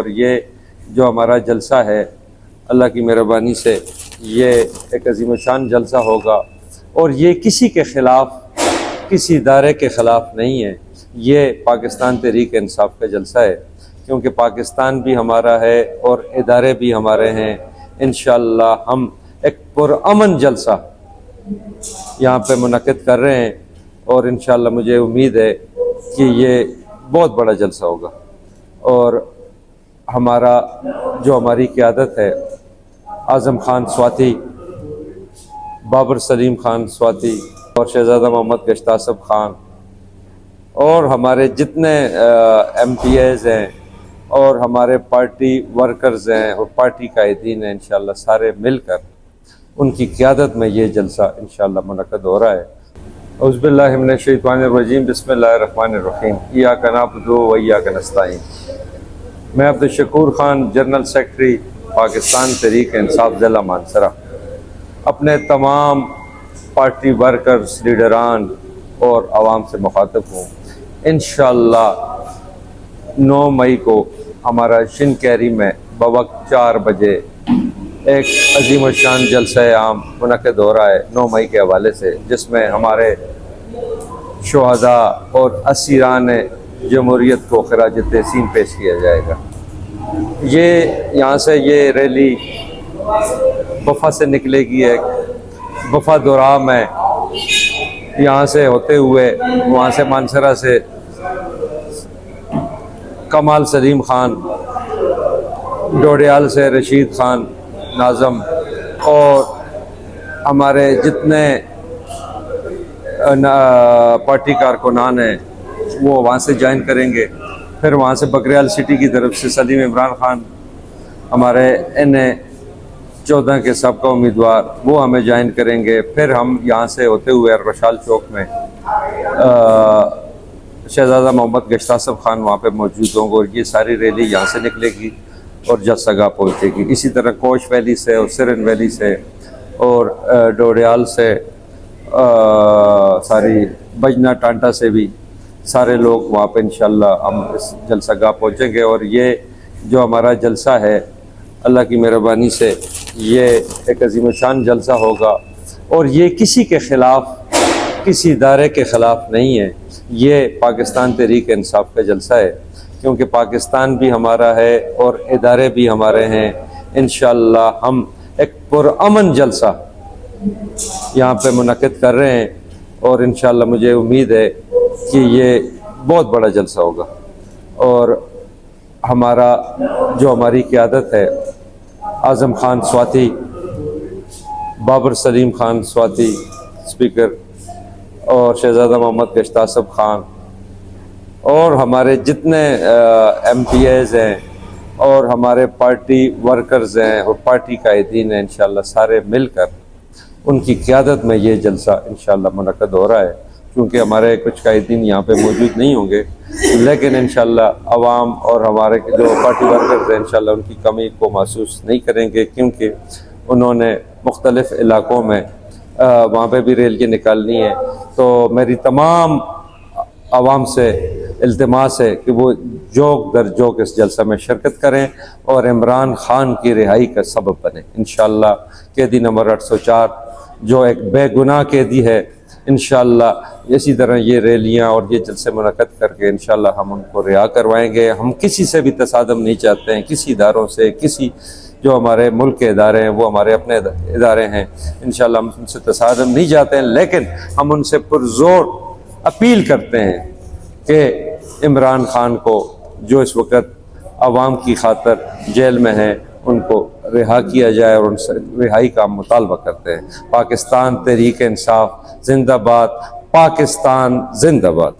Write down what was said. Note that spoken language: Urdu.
اور یہ جو ہمارا جلسہ ہے اللہ کی مہربانی سے یہ ایک عظیم الشان جلسہ ہوگا، اور یہ کسی کے خلاف، کسی ادارے کے خلاف نہیں ہے، یہ پاکستان تحریک انصاف کا جلسہ ہے، کیونکہ پاکستان بھی ہمارا ہے اور ادارے بھی ہمارے ہیں۔ انشاءاللہ ہم ایک پرامن جلسہ یہاں پہ منعقد کر رہے ہیں، اور انشاءاللہ مجھے امید ہے کہ یہ بہت بڑا جلسہ ہوگا، اور ہماری قیادت ہے اعظم خان سواتی، بابر سلیم خان سواتی اور شہزادہ محمد گشتاسب خان، اور ہمارے جتنے ایم پی ایز ہیں اور ہمارے پارٹی ورکرز ہیں اور پارٹی قائدین ہیں، انشاءاللہ سارے مل کر ان کی قیادت میں یہ جلسہ انشاءاللہ منعقد ہو رہا ہے۔ اعوذ باللہ من الشیطان الرجیم، بسم اللہ الرحمن الرحیم، ایاک نعبد و ایاک نستعین۔ میں عبدالشکور خان، جنرل سیکرٹری پاکستان تحریک انصاف ضلع مانسرہ، اپنے تمام پارٹی ورکرز، لیڈران اور عوام سے مخاطب ہوں۔ انشاءاللہ 9 مئی کو ہمارا شن کیری میں بوقت 4 بجے ایک عظیم الشان جلسہ عام منعقد ہو رہا ہے 9 مئی کے حوالے سے، جس میں ہمارے شہداء اور اسیران جمہوریت کو خراج تحسین پیش کیا جائے گا۔ یہاں سے یہ ریلی بفا سے نکلے گی، ایک بفا دورام ہے، یہاں سے ہوتے ہوئے وہاں سے مانسرہ سے کمال سلیم خان، ڈوڈیال سے رشید خان ناظم، اور ہمارے جتنے پارٹی کارکنان ہیں وہ وہاں سے جوائن کریں گے۔ پھر وہاں سے بکریال سٹی کی طرف سے سلیم عمران خان، ہمارے NA-14 کے سابقہ امیدوار، وہ ہمیں جوائن کریں گے۔ پھر ہم یہاں سے ہوتے ہوئے اربشال چوک میں شہزادہ محمد گشتاسب خان وہاں پہ موجود ہوں گے، اور یہ ساری ریلی یہاں سے نکلے گی اور جلسہ گاہ پہنچے گی۔ اسی طرح کوش ویلی سے اور سرن ویلی سے اور ڈوڈیال سے، ساری بجنا ٹانٹا سے بھی سارے لوگ وہاں پہ انشاءاللہ ہم اس جلسہ گاہ پہنچیں گے، اور یہ جو ہمارا جلسہ ہے اللہ کی مہربانی سے یہ ایک عظیم الشان جلسہ ہوگا، اور یہ کسی کے خلاف، کسی ادارے کے خلاف نہیں ہے، یہ پاکستان تحریک انصاف کا جلسہ ہے، کیونکہ پاکستان بھی ہمارا ہے اور ادارے بھی ہمارے ہیں۔ انشاءاللہ ہم ایک پرامن جلسہ یہاں پہ منعقد کر رہے ہیں، اور انشاءاللہ مجھے امید ہے کہ یہ بہت بڑا جلسہ ہوگا، اور ہماری قیادت ہے اعظم خان سواتی، بابر سلیم خان سواتی اسپیکر، اور شہزادہ محمد گشتاسب خان، اور ہمارے جتنے ایم پی ایز ہیں اور ہمارے پارٹی ورکرز ہیں اور پارٹی قائدین ہیں، انشاءاللہ سارے مل کر ان کی قیادت میں یہ جلسہ انشاءاللہ منعقد ہو رہا ہے۔ کیونکہ ہمارے کچھ قائدین یہاں پہ موجود نہیں ہوں گے، لیکن انشاءاللہ عوام اور ہمارے جو پارٹی ورکرز ہیں انشاءاللہ ان کی کمی کو محسوس نہیں کریں گے، کیونکہ انہوں نے مختلف علاقوں میں وہاں پہ بھی ریلیاں نکالنی ہے۔ تو میری تمام عوام سے التماس ہے کہ وہ جوک در جوک اس جلسہ میں شرکت کریں اور عمران خان کی رہائی کا سبب بنیں۔ انشاءاللہ قیدی نمبر 804 جو ایک بے گناہ قیدی ہے، انشاءاللہ اسی طرح یہ ریلیاں اور یہ جلسے منعقد کر کے انشاءاللہ ہم ان کو رہا کروائیں گے۔ ہم کسی سے بھی تصادم نہیں چاہتے ہیں، کسی اداروں سے، کسی جو ہمارے ملک کے ادارے ہیں وہ ہمارے اپنے ادارے ہیں، انشاءاللہ ہم ان سے تصادم نہیں چاہتے ہیں، لیکن ہم ان سے پرزور اپیل کرتے ہیں کہ عمران خان کو جو اس وقت عوام کی خاطر جیل میں ہیں ان کو رہا کیا جائے، اور ان سے رہائی کا ہم مطالبہ کرتے ہیں۔ پاکستان تحریک انصاف زندہ باد، پاکستان زندہ باد۔